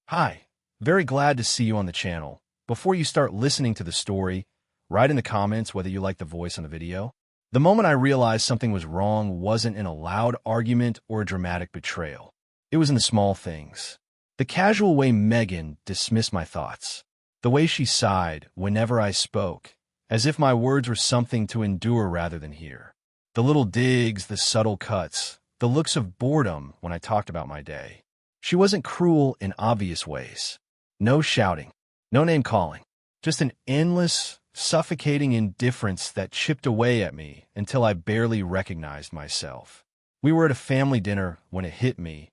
Hi, very glad to see you on the channel. Before you start listening to the story, write in the comments whether you like the voice on the video. The moment I realized something was wrong wasn't in a loud argument or a dramatic betrayal. It was in the small things. The casual way Megan dismissed my thoughts. The way she sighed whenever I spoke, as if my words were something to endure rather than hear. The little digs, the subtle cuts, the looks of boredom when I talked about my day. She wasn't cruel in obvious ways. No shouting, no name-calling, just an endless, suffocating indifference that chipped away at me until I barely recognized myself. We were at a family dinner when it hit me,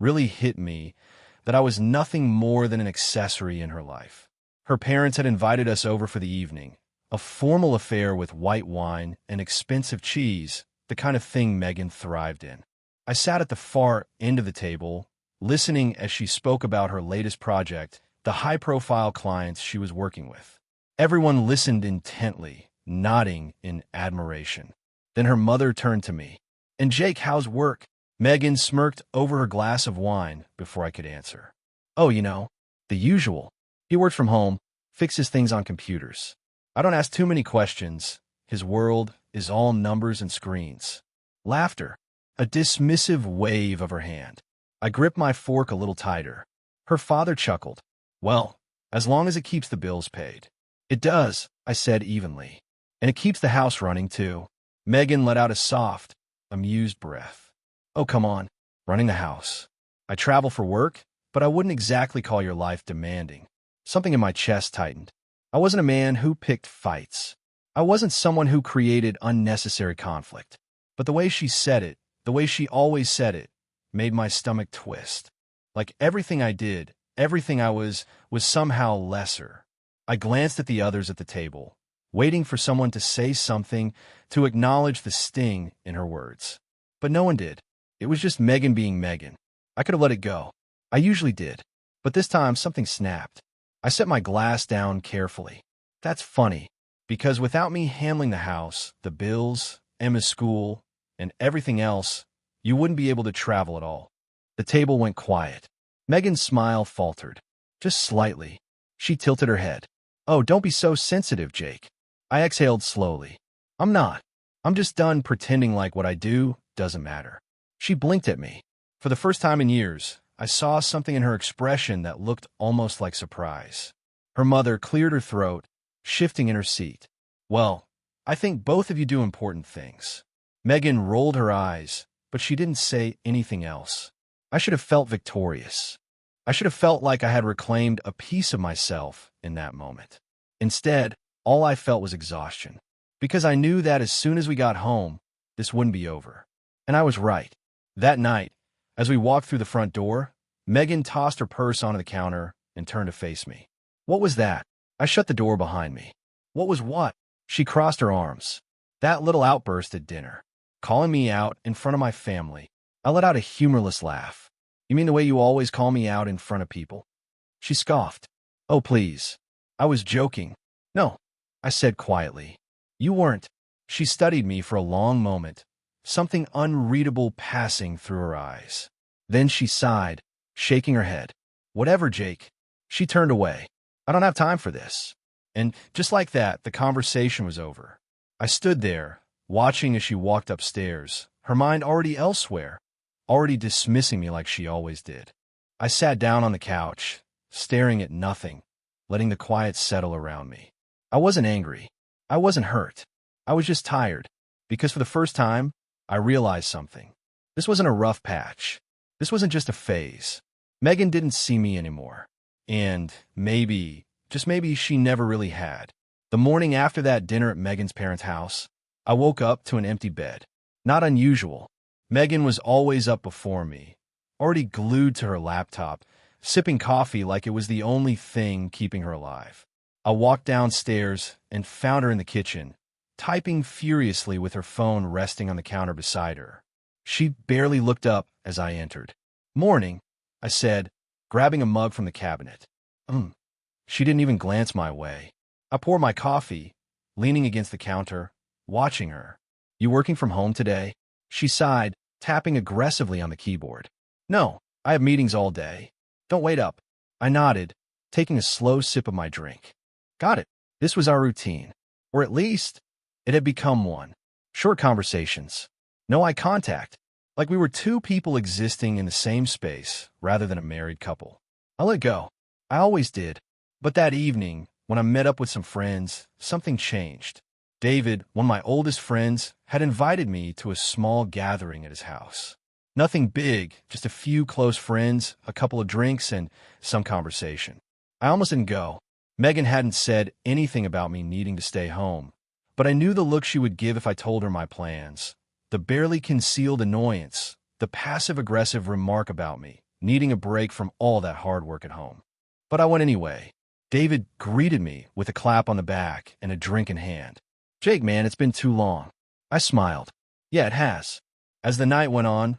really hit me, that I was nothing more than an accessory in her life. Her parents had invited us over for the evening, a formal affair with white wine and expensive cheese, the kind of thing Megan thrived in. I sat at the far end of the table, listening as she spoke about her latest project, the high-profile clients she was working with. Everyone listened intently, nodding in admiration. Then her mother turned to me. "And Jake, how's work?" Megan smirked over her glass of wine before I could answer. "Oh, the usual. He works from home, fixes things on computers. I don't ask too many questions. His world is all numbers and screens." Laughter. A dismissive wave of her hand. I gripped my fork a little tighter. Her father chuckled. "Well, as long as it keeps the bills paid." "It does," I said evenly. "And it keeps the house running, too." Megan let out a soft, amused breath. "Oh, come on. Running the house. I travel for work, but I wouldn't exactly call your life demanding." Something in my chest tightened. I wasn't a man who picked fights. I wasn't someone who created unnecessary conflict. But the way she said it, the way she always said it, made my stomach twist. Like everything I did, everything I was somehow lesser. I glanced at the others at the table, waiting for someone to say something, to acknowledge the sting in her words. But no one did. It was just Megan being Megan. I could have let it go. I usually did. But this time, something snapped. I set my glass down carefully. "That's funny, because without me handling the house, the bills, Emma's school, and everything else, you wouldn't be able to travel at all." The table went quiet. Megan's smile faltered. Just slightly. She tilted her head. "Oh, don't be so sensitive, Jake." I exhaled slowly. "I'm not. I'm just done pretending like what I do doesn't matter." She blinked at me. For the first time in years, I saw something in her expression that looked almost like surprise. Her mother cleared her throat, shifting in her seat. "Well, I think both of you do important things." Megan rolled her eyes, but she didn't say anything else. I should have felt victorious. I should have felt like I had reclaimed a piece of myself in that moment. Instead, all I felt was exhaustion, because I knew that as soon as we got home, this wouldn't be over. And I was right. That night, as we walked through the front door, Megan tossed her purse onto the counter and turned to face me. "What was that?" I shut the door behind me. "What was what?" She crossed her arms. "That little outburst at dinner. Calling me out in front of my family." I let out a humorless laugh. "You mean the way you always call me out in front of people?" She scoffed. "Oh, please. I was joking." "No," I said quietly. "You weren't." She studied me for a long moment, something unreadable passing through her eyes. Then she sighed, shaking her head. "Whatever, Jake." She turned away. "I don't have time for this." And just like that, the conversation was over. I stood there, watching as she walked upstairs, her mind already elsewhere, already dismissing me like she always did. I sat down on the couch, staring at nothing, letting the quiet settle around me. I wasn't angry. I wasn't hurt. I was just tired, because for the first time, I realized something. This wasn't a rough patch. This wasn't just a phase. Megan didn't see me anymore. And maybe, just maybe, she never really had. The morning after that dinner at Megan's parents' house, I woke up to an empty bed. Not unusual. Megan was always up before me, already glued to her laptop, sipping coffee like it was the only thing keeping her alive. I walked downstairs and found her in the kitchen, typing furiously with her phone resting on the counter beside her. She barely looked up as I entered. "Morning," I said, grabbing a mug from the cabinet. She didn't even glance my way. I poured my coffee, leaning against the counter, watching her. "You working from home today?" She sighed, tapping aggressively on the keyboard. "No, I have meetings all day." "Don't wait up." I nodded, taking a slow sip of my drink. Got it. This was our routine. Or at least, it had become one. Short conversations. No eye contact. Like we were two people existing in the same space, rather than a married couple. I let go. I always did. But that evening, when I met up with some friends, something changed. David, one of my oldest friends, had invited me to a small gathering at his house. Nothing big, just a few close friends, a couple of drinks, and some conversation. I almost didn't go. Megan hadn't said anything about me needing to stay home, but I knew the look she would give if I told her my plans. The barely concealed annoyance, the passive-aggressive remark about me, needing a break from all that hard work at home. But I went anyway. David greeted me with a clap on the back and a drink in hand. Jake, man, it's been too long. I smiled. Yeah, it has. As the night went on,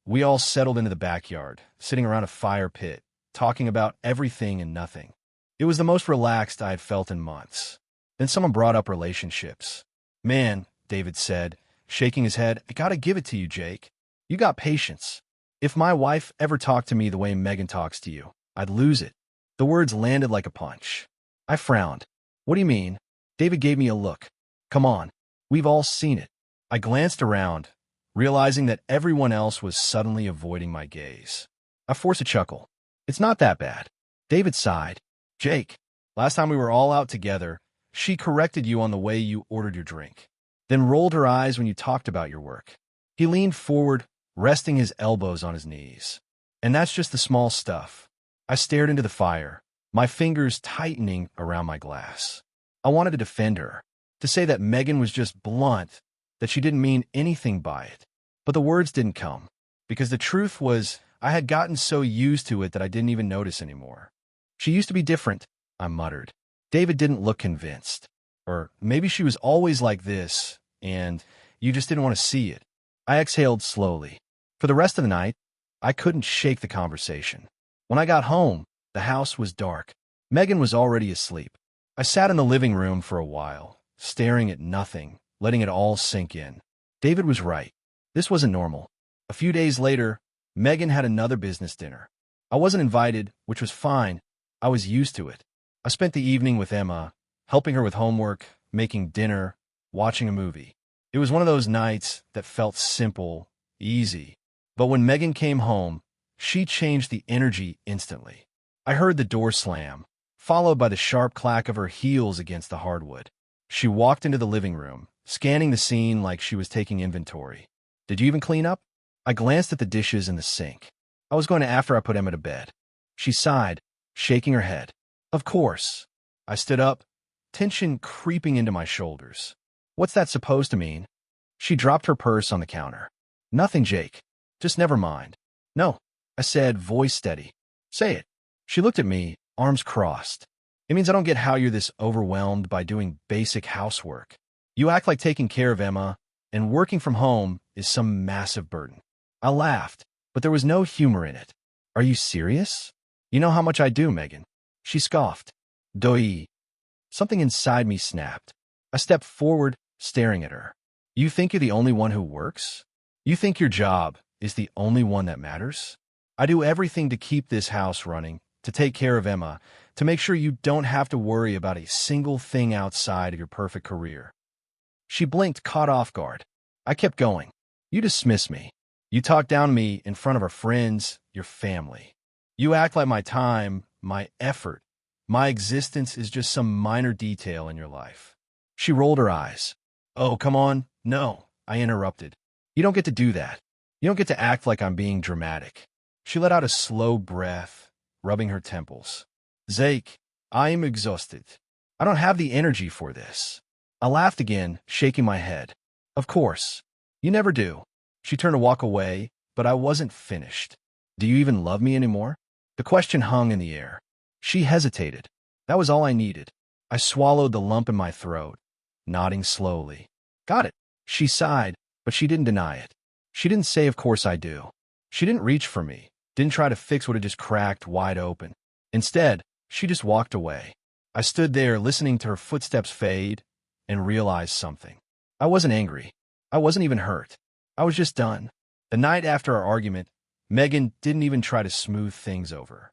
we all settled into the backyard, sitting around a fire pit, talking about everything and nothing. It was the most relaxed I had felt in months. Then someone brought up relationships. Man, David said, shaking his head, I gotta give it to you, Jake. You got patience. If my wife ever talked to me the way Megan talks to you, I'd lose it. The words landed like a punch. I frowned. What do you mean? David gave me a look. Come on, we've all seen it. I glanced around, realizing that everyone else was suddenly avoiding my gaze. I forced a chuckle. It's not that bad. David sighed. Jake, last time we were all out together, she corrected you on the way you ordered your drink, then rolled her eyes when you talked about your work. He leaned forward, resting his elbows on his knees. And that's just the small stuff. I stared into the fire, my fingers tightening around my glass. I wanted to defend her, to say that Megan was just blunt, that she didn't mean anything by it. But the words didn't come, because the truth was I had gotten so used to it that I didn't even notice anymore. She used to be different, I muttered. David didn't look convinced. Or maybe she was always like this, and you just didn't want to see it. I exhaled slowly. For the rest of the night, I couldn't shake the conversation. When I got home, the house was dark. Megan was already asleep. I sat in the living room for a while, staring at nothing, letting it all sink in. David was right. This wasn't normal. A few days later, Megan had another business dinner. I wasn't invited, which was fine. I was used to it. I spent the evening with Emma, helping her with homework, making dinner, watching a movie. It was one of those nights that felt simple, easy. But when Megan came home, she changed the energy instantly. I heard the door slam, followed by the sharp clack of her heels against the hardwood. She walked into the living room, scanning the scene like she was taking inventory. Did you even clean up? I glanced at the dishes in the sink. I was going to after I put Emma to bed. She sighed, shaking her head. Of course. I stood up, tension creeping into my shoulders. What's that supposed to mean? She dropped her purse on the counter. Nothing, Jake. Just never mind. No, I said, voice steady. Say it. She looked at me, arms crossed. It means I don't get how you're this overwhelmed by doing basic housework. You act like taking care of Emma and working from home is some massive burden. I laughed, but there was no humor in it. Are you serious? You know how much I do, Megan. She scoffed. Doi. Something inside me snapped. I stepped forward, staring at her. You think you're the only one who works? You think your job is the only one that matters? I do everything to keep this house running, to take care of Emma, to make sure you don't have to worry about a single thing outside of your perfect career. She blinked, caught off guard. I kept going. You dismiss me. You talk down to me in front of our friends, your family. You act like my time, my effort, my existence is just some minor detail in your life. She rolled her eyes. Oh, come on. No, I interrupted. You don't get to do that. You don't get to act like I'm being dramatic. She let out a slow breath, rubbing her temples. Zake, I am exhausted. I don't have the energy for this. I laughed again, shaking my head. Of course. You never do. She turned to walk away, but I wasn't finished. Do you even love me anymore? The question hung in the air. She hesitated. That was all I needed. I swallowed the lump in my throat, nodding slowly. Got it. She sighed, but she didn't deny it. She didn't say, of course I do. She didn't reach for me, didn't try to fix what had just cracked wide open. Instead, she just walked away. I stood there listening to her footsteps fade and realized something. I wasn't angry. I wasn't even hurt. I was just done. The night after our argument, Megan didn't even try to smooth things over.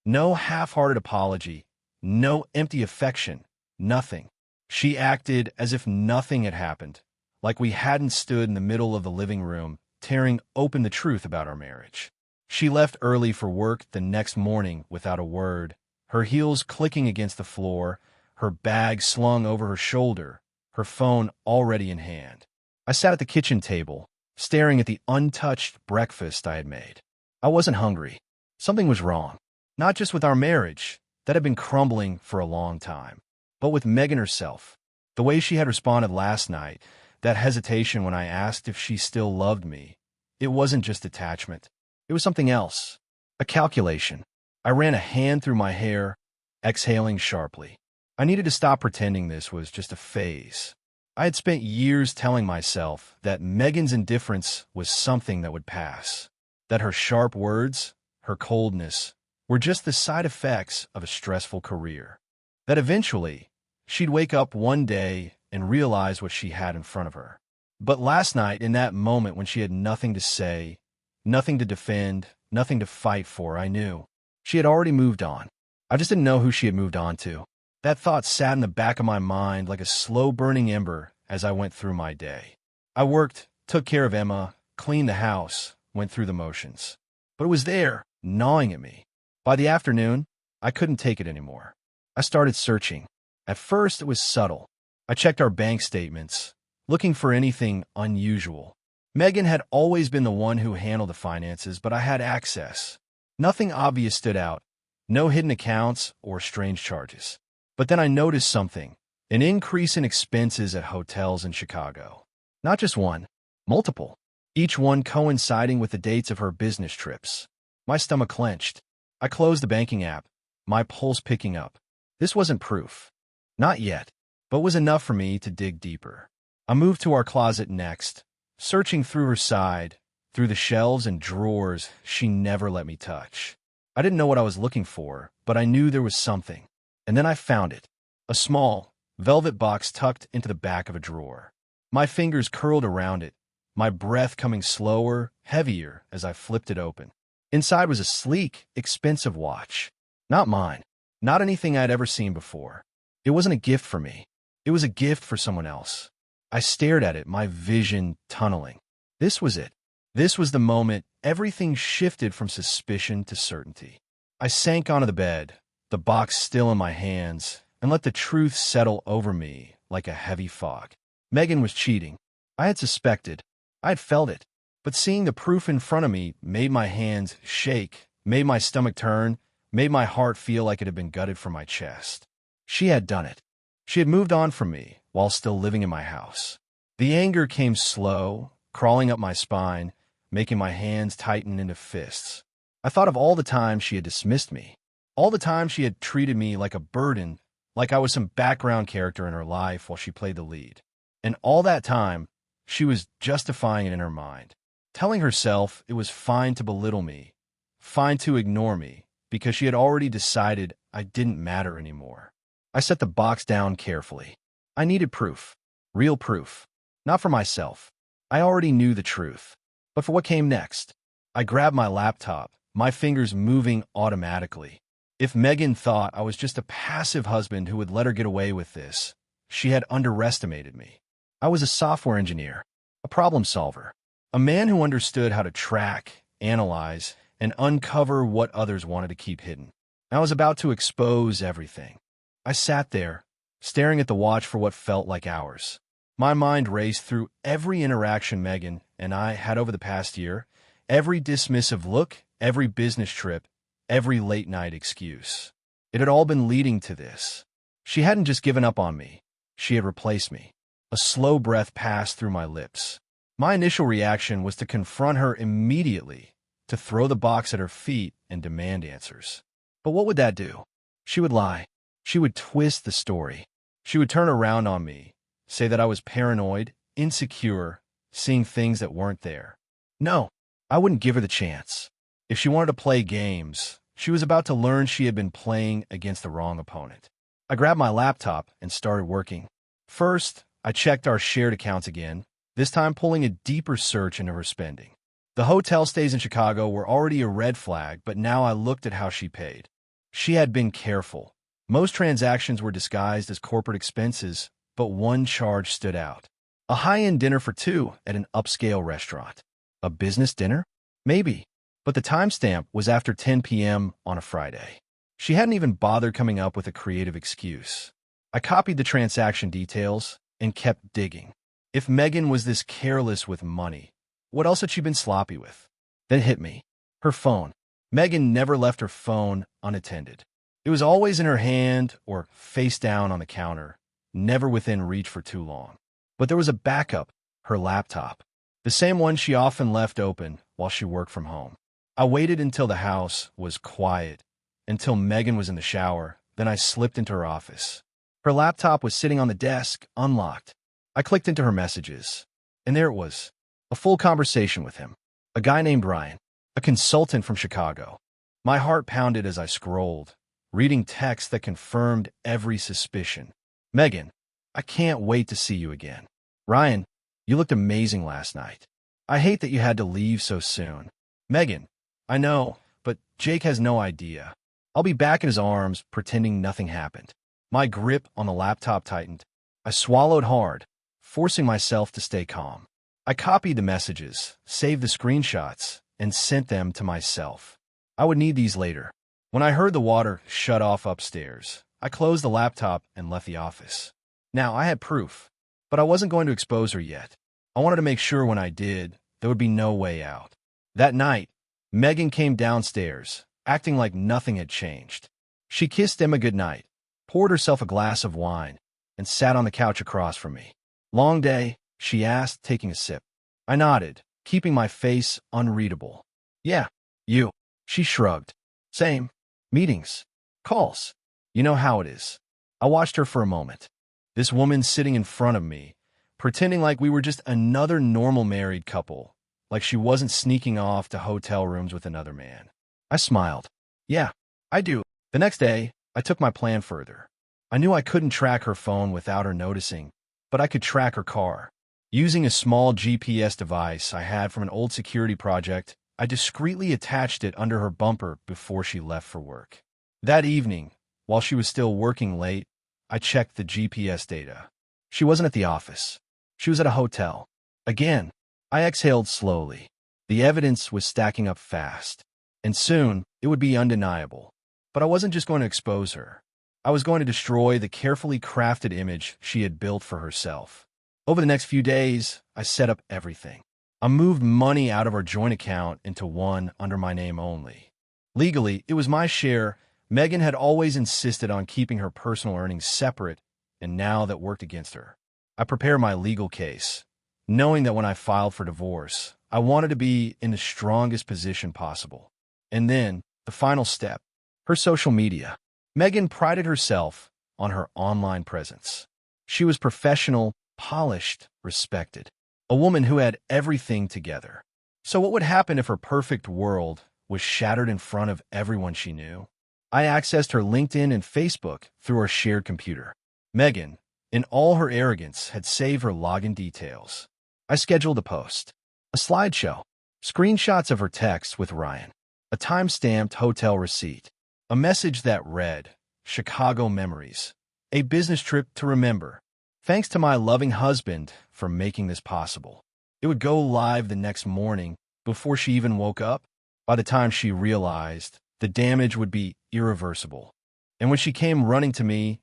No half-hearted apology, no empty affection, nothing. She acted as if nothing had happened, like we hadn't stood in the middle of the living room, tearing open the truth about our marriage. She left early for work the next morning without a word, her heels clicking against the floor, her bag slung over her shoulder, her phone already in hand. I sat at the kitchen table, staring at the untouched breakfast I had made. I wasn't hungry. Something was wrong. Not just with our marriage, that had been crumbling for a long time, but with Megan herself. The way she had responded last night, that hesitation when I asked if she still loved me, it wasn't just attachment. It was something else. A calculation. I ran a hand through my hair, exhaling sharply. I needed to stop pretending this was just a phase. I had spent years telling myself that Megan's indifference was something that would pass, that her sharp words, her coldness, were just the side effects of a stressful career, that eventually she'd wake up one day and realize what she had in front of her. But last night, in that moment when she had nothing to say, nothing to defend, nothing to fight for, I knew. She had already moved on. I just didn't know who she had moved on to. That thought sat in the back of my mind like a slow-burning ember as I went through my day. I worked, took care of Emma, cleaned the house, went through the motions. But it was there, gnawing at me. By the afternoon, I couldn't take it anymore. I started searching. At first, it was subtle. I checked our bank statements, looking for anything unusual. Megan had always been the one who handled the finances, but I had access. Nothing obvious stood out. No hidden accounts or strange charges. But then I noticed something, an increase in expenses at hotels in Chicago. Not just one, multiple, each one coinciding with the dates of her business trips. My stomach clenched. I closed the banking app, my pulse picking up. This wasn't proof. Not yet, but was enough for me to dig deeper. I moved to our closet next, searching through her side, through the shelves and drawers she never let me touch. I didn't know what I was looking for, but I knew there was something. And then I found it, a small, velvet box tucked into the back of a drawer. My fingers curled around it, my breath coming slower, heavier as I flipped it open. Inside was a sleek, expensive watch. Not mine, not anything I'd ever seen before. It wasn't a gift for me. It was a gift for someone else. I stared at it, my vision tunneling. This was it. This was the moment everything shifted from suspicion to certainty. I sank onto the bed, the box still in my hands, and let the truth settle over me like a heavy fog. Megan was cheating. I had suspected. I had felt it. But seeing the proof in front of me made my hands shake, made my stomach turn, made my heart feel like it had been gutted from my chest. She had done it. She had moved on from me while still living in my house. The anger came slow, crawling up my spine, making my hands tighten into fists. I thought of all the times she had dismissed me, all the times she had treated me like a burden, like I was some background character in her life while she played the lead. And all that time, she was justifying it in her mind, telling herself it was fine to belittle me, fine to ignore me, because she had already decided I didn't matter anymore. I set the box down carefully. I needed proof, real proof, not for myself. I already knew the truth, but for what came next. I grabbed my laptop, my fingers moving automatically. If Megan thought I was just a passive husband who would let her get away with this, she had underestimated me. I was a software engineer, a problem solver, a man who understood how to track, analyze, and uncover what others wanted to keep hidden. I was about to expose everything. I sat there, staring at the watch for what felt like hours. My mind raced through every interaction Megan and I had over the past year, every dismissive look, every business trip, every late-night excuse. It had all been leading to this. She hadn't just given up on me. She had replaced me. A slow breath passed through my lips. My initial reaction was to confront her immediately, to throw the box at her feet and demand answers. But what would that do? She would lie. She would twist the story. She would turn around on me, say that I was paranoid, insecure, seeing things that weren't there. No, I wouldn't give her the chance. If she wanted to play games, she was about to learn she had been playing against the wrong opponent. I grabbed my laptop and started working. First, I checked our shared accounts again, this time pulling a deeper search into her spending. The hotel stays in Chicago were already a red flag, but now I looked at how she paid. She had been careful. Most transactions were disguised as corporate expenses, but one charge stood out. A high-end dinner for two at an upscale restaurant. A business dinner? Maybe. But the timestamp was after 10 p.m. on a Friday. She hadn't even bothered coming up with a creative excuse. I copied the transaction details and kept digging. If Megan was this careless with money, what else had she been sloppy with? Then it hit me. Her phone. Megan never left her phone unattended. It was always in her hand or face down on the counter, never within reach for too long. But there was a backup, her laptop, the same one she often left open while she worked from home. I waited until the house was quiet, until Megan was in the shower, then I slipped into her office. Her laptop was sitting on the desk, unlocked. I clicked into her messages, and there it was, a full conversation with him, a guy named Ryan, a consultant from Chicago. My heart pounded as I scrolled, reading text that confirmed every suspicion. Megan, I can't wait to see you again. Ryan, you looked amazing last night. I hate that you had to leave so soon. Megan, I know, but Jake has no idea. I'll be back in his arms, pretending nothing happened. My grip on the laptop tightened. I swallowed hard, forcing myself to stay calm. I copied the messages, saved the screenshots, and sent them to myself. I would need these later. When I heard the water shut off upstairs, I closed the laptop and left the office. Now, I had proof, but I wasn't going to expose her yet. I wanted to make sure when I did, there would be no way out. That night, Megan came downstairs, acting like nothing had changed. She kissed Emma goodnight, poured herself a glass of wine, and sat on the couch across from me. Long day, she asked, taking a sip. I nodded, keeping my face unreadable. Yeah, you. She shrugged. Same. Meetings. Calls. You know how it is. I watched her for a moment. This woman sitting in front of me, pretending like we were just another normal married couple, like she wasn't sneaking off to hotel rooms with another man. I smiled. Yeah, I do. The next day, I took my plan further. I knew I couldn't track her phone without her noticing, but I could track her car. Using a small GPS device I had from an old security project, I discreetly attached it under her bumper before she left for work. That evening, while she was still working late, I checked the GPS data. She wasn't at the office. She was at a hotel. Again, I exhaled slowly. The evidence was stacking up fast, and soon it would be undeniable. But I wasn't just going to expose her. I was going to destroy the carefully crafted image she had built for herself. Over the next few days, I set up everything. I moved money out of our joint account into one under my name only. Legally, it was my share. Megan had always insisted on keeping her personal earnings separate, and now that worked against her. I prepared my legal case, knowing that when I filed for divorce, I wanted to be in the strongest position possible. And then, the final step, her social media. Megan prided herself on her online presence. She was professional, polished, respected. A woman who had everything together. So what would happen if her perfect world was shattered in front of everyone she knew? I accessed her LinkedIn and Facebook through our shared computer. Megan, in all her arrogance, had saved her login details. I scheduled a post, a slideshow, screenshots of her texts with Ryan, a time-stamped hotel receipt, a message that read, Chicago Memories, a business trip to remember. Thanks to my loving husband for making this possible. It would go live the next morning before she even woke up. By the time she realized, the damage would be irreversible. And when she came running to me,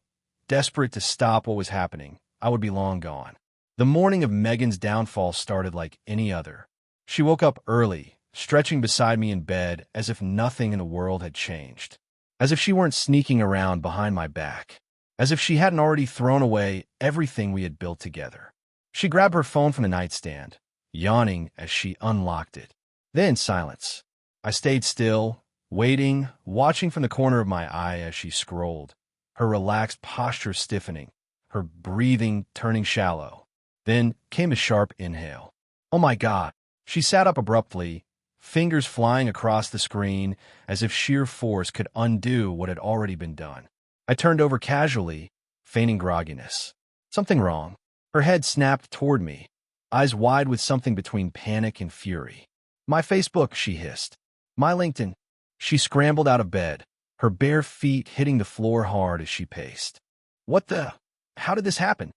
desperate to stop what was happening, I would be long gone. The morning of Megan's downfall started like any other. She woke up early, stretching beside me in bed as if nothing in the world had changed. As if she weren't sneaking around behind my back. As if she hadn't already thrown away everything we had built together. She grabbed her phone from the nightstand, yawning as she unlocked it. Then silence. I stayed still, waiting, watching from the corner of my eye as she scrolled, her relaxed posture stiffening, her breathing turning shallow. Then came a sharp inhale. Oh my God! She sat up abruptly, fingers flying across the screen as if sheer force could undo what had already been done. I turned over casually, feigning grogginess. Something wrong. Her head snapped toward me, eyes wide with something between panic and fury. My Facebook, she hissed. My LinkedIn. She scrambled out of bed, her bare feet hitting the floor hard as she paced. What the? How did this happen?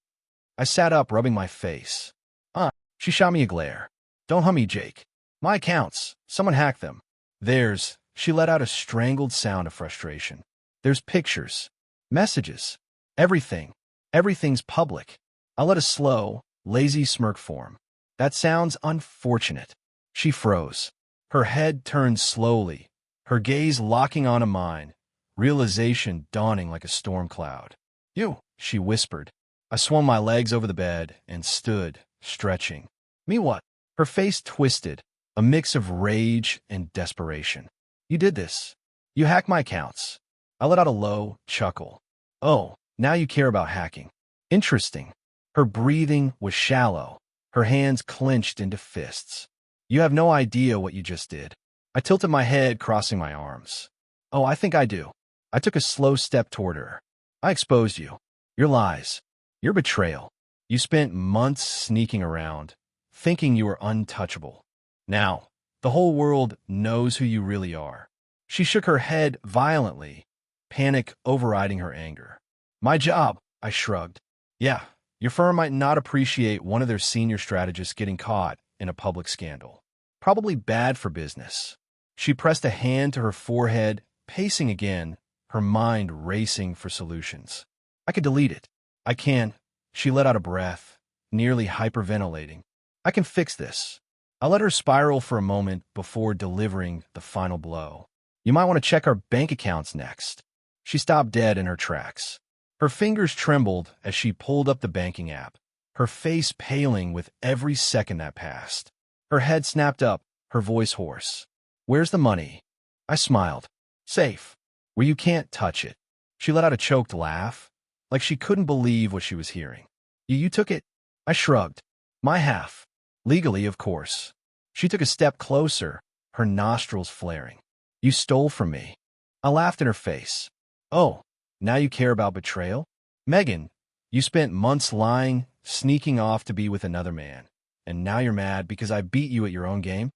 I sat up, rubbing my face. She shot me a glare. Don't hum me, Jake. My accounts. Someone hacked them. She let out a strangled sound of frustration. There's pictures, messages, everything. Everything's public. I let a slow, lazy smirk form. That sounds unfortunate. She froze. Her head turned slowly, her gaze locking onto mine, realization dawning like a storm cloud. You, she whispered. I swung my legs over the bed and stood, stretching. Me what? Her face twisted, a mix of rage and desperation. You did this. You hacked my accounts. I let out a low chuckle. Oh, now you care about hacking. Interesting. Her breathing was shallow, her hands clenched into fists. You have no idea what you just did. I tilted my head, crossing my arms. Oh, I think I do. I took a slow step toward her. I exposed you. Your lies. Your betrayal. You spent months sneaking around, thinking you were untouchable. Now, the whole world knows who you really are. She shook her head violently, panic overriding her anger. My job, I shrugged. Yeah, your firm might not appreciate one of their senior strategists getting caught in a public scandal. Probably bad for business. She pressed a hand to her forehead, pacing again, her mind racing for solutions. I could delete it. I can. She let out a breath, nearly hyperventilating. I can fix this. I let her spiral for a moment before delivering the final blow. You might want to check our bank accounts next. She stopped dead in her tracks. Her fingers trembled as she pulled up the banking app, her face paling with every second that passed. Her head snapped up, her voice hoarse. Where's the money? I smiled. Safe. Where you can't touch it. She let out a choked laugh, like she couldn't believe what she was hearing. You took it? I shrugged. My half. Legally, of course. She took a step closer, her nostrils flaring. You stole from me. I laughed in her face. Oh, now you care about betrayal? Megan, you spent months lying, sneaking off to be with another man, and now you're mad because I beat you at your own game?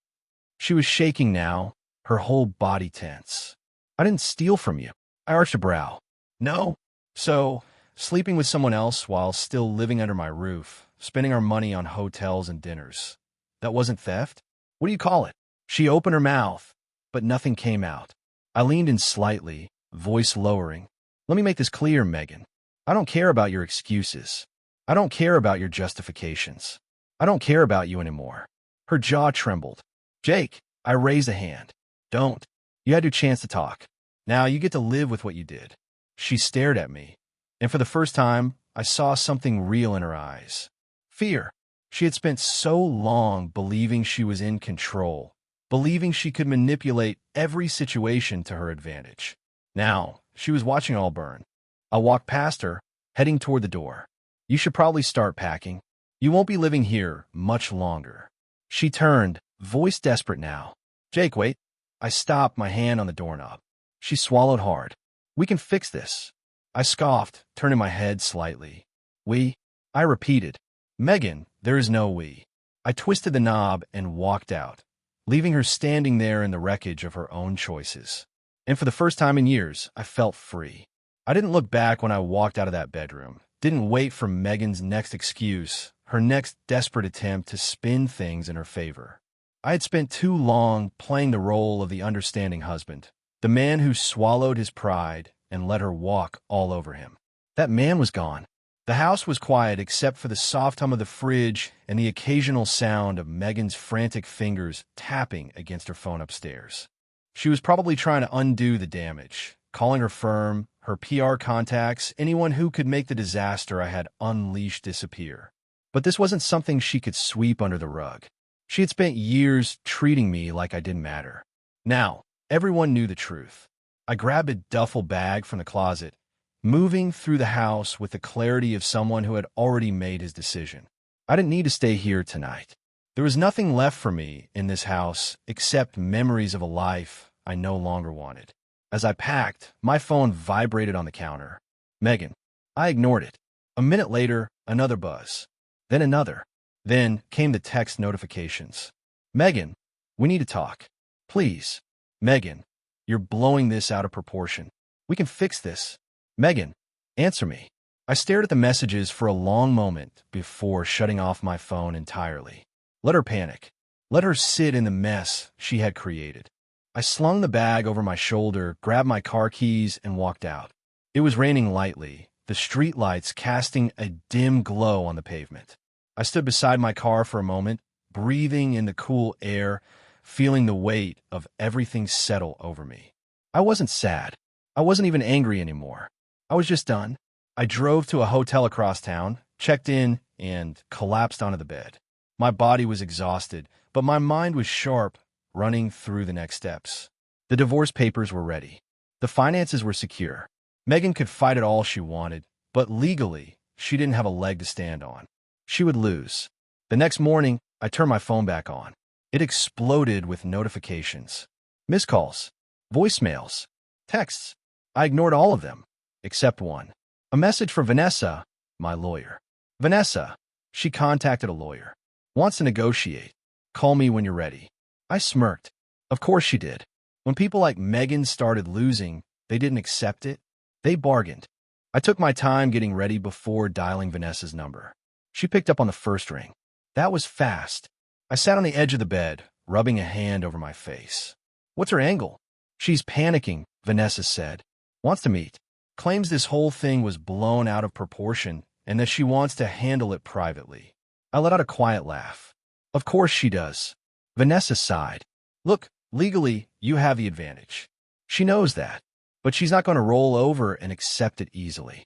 She was shaking now, her whole body tense. I didn't steal from you. I arched a brow. No? So, sleeping with someone else while still living under my roof, spending our money on hotels and dinners. That wasn't theft? What do you call it? She opened her mouth, but nothing came out. I leaned in slightly, voice lowering. Let me make this clear, Megan. I don't care about your excuses. I don't care about your justifications. I don't care about you anymore. Her jaw trembled. Jake, I raised a hand. Don't. You had your chance to talk. Now you get to live with what you did. She stared at me, and for the first time, I saw something real in her eyes. Fear. She had spent so long believing she was in control, believing she could manipulate every situation to her advantage. Now, she was watching it all burn. I walked past her, heading toward the door. You should probably start packing. You won't be living here much longer. She turned, voice desperate now. Jake, wait. I stopped, my hand on the doorknob. She swallowed hard. We can fix this. I scoffed, turning my head slightly. We? I repeated. Megan, there is no we. I twisted the knob and walked out, leaving her standing there in the wreckage of her own choices. And for the first time in years, I felt free. I didn't look back when I walked out of that bedroom, didn't wait for Megan's next excuse, her next desperate attempt to spin things in her favor. I had spent too long playing the role of the understanding husband, the man who swallowed his pride and let her walk all over him. That man was gone. The house was quiet except for the soft hum of the fridge and the occasional sound of Megan's frantic fingers tapping against her phone upstairs. She was probably trying to undo the damage, calling her firm, her PR contacts, anyone who could make the disaster I had unleashed disappear. But this wasn't something she could sweep under the rug. She had spent years treating me like I didn't matter. Now, everyone knew the truth. I grabbed a duffel bag from the closet, moving through the house with the clarity of someone who had already made his decision. I didn't need to stay here tonight. There was nothing left for me in this house except memories of a life I no longer wanted. As I packed, my phone vibrated on the counter. Megan. I ignored it. A minute later, another buzz. Then another. Then came the text notifications. Megan, we need to talk. Please. Megan, you're blowing this out of proportion. We can fix this. Megan, answer me. I stared at the messages for a long moment before shutting off my phone entirely. Let her panic. Let her sit in the mess she had created. I slung the bag over my shoulder, grabbed my car keys, and walked out. It was raining lightly, the streetlights casting a dim glow on the pavement. I stood beside my car for a moment, breathing in the cool air, feeling the weight of everything settle over me. I wasn't sad. I wasn't even angry anymore. I was just done. I drove to a hotel across town, checked in, and collapsed onto the bed. My body was exhausted, but my mind was sharp, running through the next steps. The divorce papers were ready. The finances were secure. Megan could fight it all she wanted, but legally, she didn't have a leg to stand on. She would lose. The next morning, I turned my phone back on. It exploded with notifications. Missed calls, voicemails, texts. I ignored all of them, except one. A message from Vanessa, my lawyer. Vanessa, she contacted a lawyer. Wants to negotiate. Call me when you're ready. I smirked. Of course she did. When people like Megan started losing, they didn't accept it. They bargained. I took my time getting ready before dialing Vanessa's number. She picked up on the first ring. That was fast. I sat on the edge of the bed, rubbing a hand over my face. What's her angle? She's panicking, Vanessa said. Wants to meet. Claims this whole thing was blown out of proportion and that she wants to handle it privately. I let out a quiet laugh. Of course she does. Vanessa sighed. Look, legally, you have the advantage. She knows that, but she's not going to roll over and accept it easily.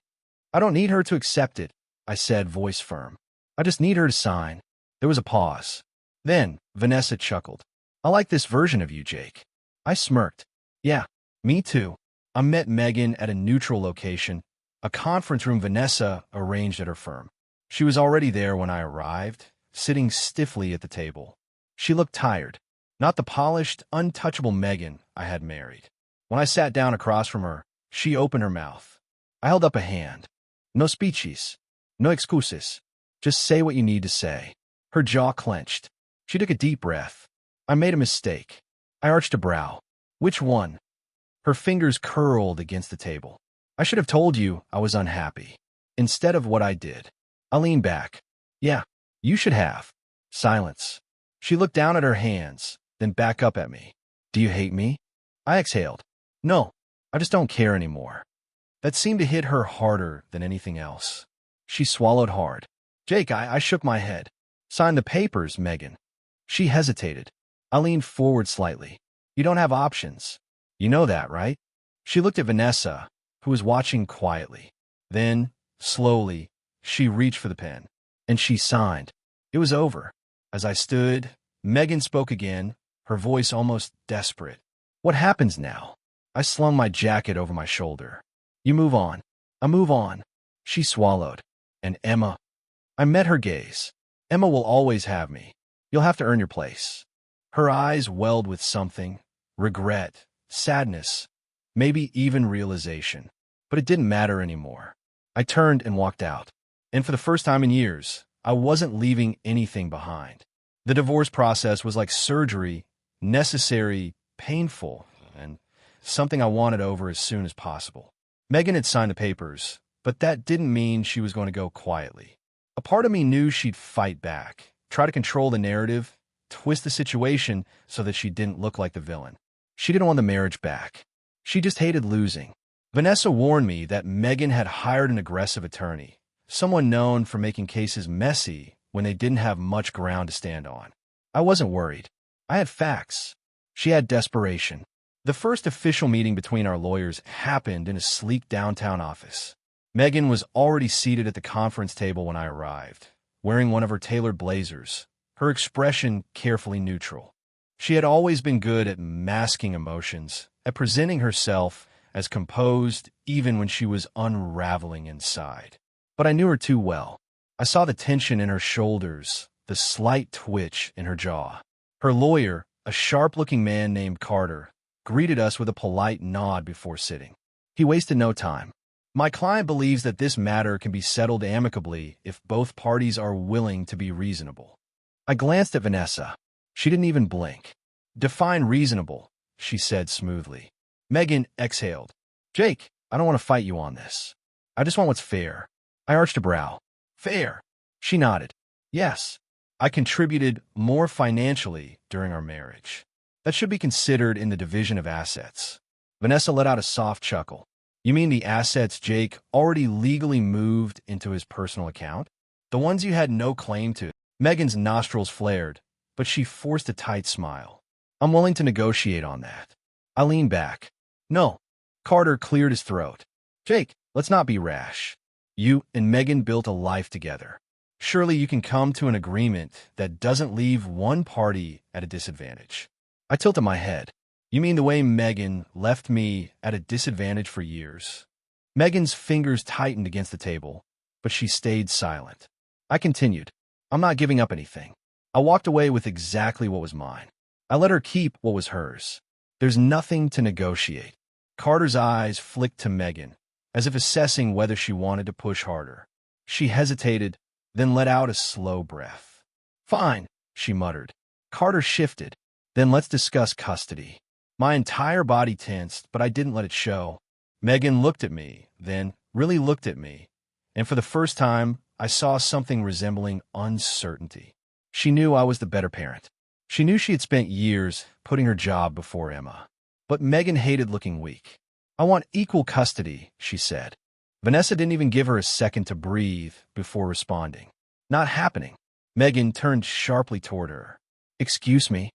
I don't need her to accept it, I said, voice firm. I just need her to sign. There was a pause. Then, Vanessa chuckled. I like this version of you, Jake. I smirked. Yeah, me too. I met Megan at a neutral location, a conference room Vanessa arranged at her firm. She was already there when I arrived, sitting stiffly at the table. She looked tired, not the polished, untouchable Megan I had married. When I sat down across from her, she opened her mouth. I held up a hand. No speeches, no excuses. Just say what you need to say. Her jaw clenched. She took a deep breath. I made a mistake. I arched a brow. Which one? Her fingers curled against the table. I should have told you I was unhappy. Instead of what I did. I leaned back. Yeah, you should have. Silence. She looked down at her hands, then back up at me. Do you hate me? I exhaled. No, I just don't care anymore. That seemed to hit her harder than anything else. She swallowed hard. Jake, I shook my head. Sign the papers, Megan. She hesitated. I leaned forward slightly. You don't have options. You know that, right? She looked at Vanessa, who was watching quietly. Then, slowly, she reached for the pen, and she signed. It was over. As I stood, Megan spoke again, her voice almost desperate. What happens now? I slung my jacket over my shoulder. You move on. I move on. She swallowed. And Emma? I met her gaze. Emma will always have me. You'll have to earn your place. Her eyes welled with something, regret, sadness, maybe even realization. But it didn't matter anymore. I turned and walked out. And for the first time in years, I wasn't leaving anything behind. The divorce process was like surgery, necessary, painful, and something I wanted over as soon as possible. Megan had signed the papers, but that didn't mean she was going to go quietly. A part of me knew she'd fight back, try to control the narrative, twist the situation so that she didn't look like the villain. She didn't want the marriage back. She just hated losing. Vanessa warned me that Megan had hired an aggressive attorney, someone known for making cases messy when they didn't have much ground to stand on. I wasn't worried. I had facts. She had desperation. The first official meeting between our lawyers happened in a sleek downtown office. Megan was already seated at the conference table when I arrived, wearing one of her tailored blazers, her expression carefully neutral. She had always been good at masking emotions, at presenting herself as composed even when she was unraveling inside. But I knew her too well. I saw the tension in her shoulders, the slight twitch in her jaw. Her lawyer, a sharp-looking man named Carter, greeted us with a polite nod before sitting. He wasted no time. My client believes that this matter can be settled amicably if both parties are willing to be reasonable. I glanced at Vanessa. She didn't even blink. Define reasonable, she said smoothly. Megan exhaled. Jake, I don't want to fight you on this. I just want what's fair. I arched a brow. Fair. She nodded. Yes. I contributed more financially during our marriage. That should be considered in the division of assets. Vanessa let out a soft chuckle. You mean the assets Jake already legally moved into his personal account? The ones you had no claim to? Megan's nostrils flared, but she forced a tight smile. I'm willing to negotiate on that. I leaned back. No. Carter cleared his throat. Jake, let's not be rash. You and Megan built a life together. Surely you can come to an agreement that doesn't leave one party at a disadvantage. I tilted my head. You mean the way Megan left me at a disadvantage for years? Megan's fingers tightened against the table, but she stayed silent. I continued. I'm not giving up anything. I walked away with exactly what was mine. I let her keep what was hers. There's nothing to negotiate. Carter's eyes flicked to Megan, as if assessing whether she wanted to push harder. She hesitated, then let out a slow breath. Fine, she muttered. Carter shifted. Then let's discuss custody. My entire body tensed, but I didn't let it show. Megan looked at me, then really looked at me, and for the first time, I saw something resembling uncertainty. She knew I was the better parent. She knew she had spent years putting her job before Emma. But Megan hated looking weak. I want equal custody, she said. Vanessa didn't even give her a second to breathe before responding. Not happening. Megan turned sharply toward her. Excuse me.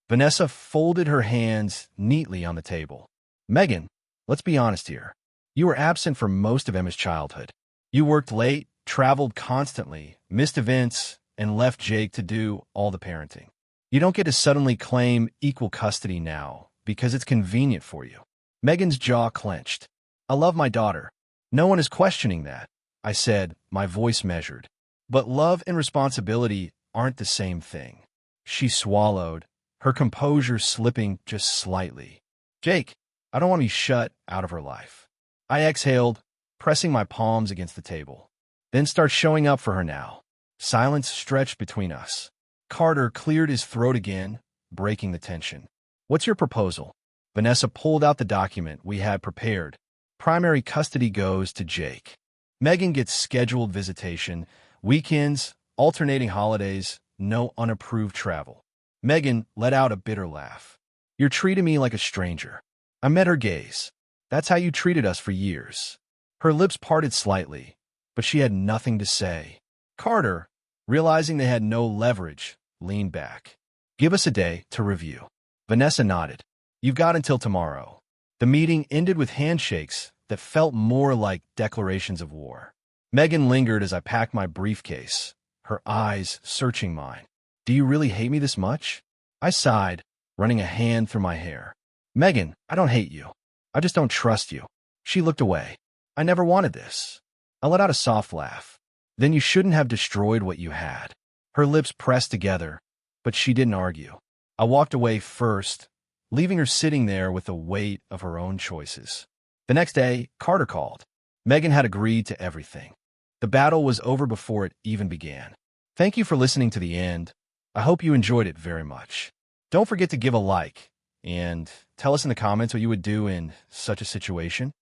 Vanessa folded her hands neatly on the table. Megan, let's be honest here. You were absent for most of Emma's childhood. You worked late, traveled constantly, missed events, and left Jake to do all the parenting. You don't get to suddenly claim equal custody now because it's convenient for you. Megan's jaw clenched. I love my daughter. No one is questioning that, I said, my voice measured. But love and responsibility aren't the same thing. She swallowed, her composure slipping just slightly. Jake, I don't want to be shut out of her life. I exhaled, pressing my palms against the table. Then start showing up for her now. Silence stretched between us. Carter cleared his throat again, breaking the tension. What's your proposal? Vanessa pulled out the document we had prepared. Primary custody goes to Jake. Megan gets scheduled visitation, weekends, alternating holidays, no unapproved travel. Megan let out a bitter laugh. You're treating me like a stranger. I met her gaze. That's how you treated us for years. Her lips parted slightly, but she had nothing to say. Carter, realizing they had no leverage, leaned back. Give us a day to review. Vanessa nodded. You've got until tomorrow. The meeting ended with handshakes that felt more like declarations of war. Megan lingered as I packed my briefcase, her eyes searching mine. Do you really hate me this much? I sighed, running a hand through my hair. Megan, I don't hate you. I just don't trust you. She looked away. I never wanted this. I let out a soft laugh. Then you shouldn't have destroyed what you had. Her lips pressed together, but she didn't argue. I walked away first, leaving her sitting there with the weight of her own choices. The next day, Carter called. Megan had agreed to everything. The battle was over before it even began. Thank you for listening to the end. I hope you enjoyed it very much. Don't forget to give a like and tell us in the comments what you would do in such a situation.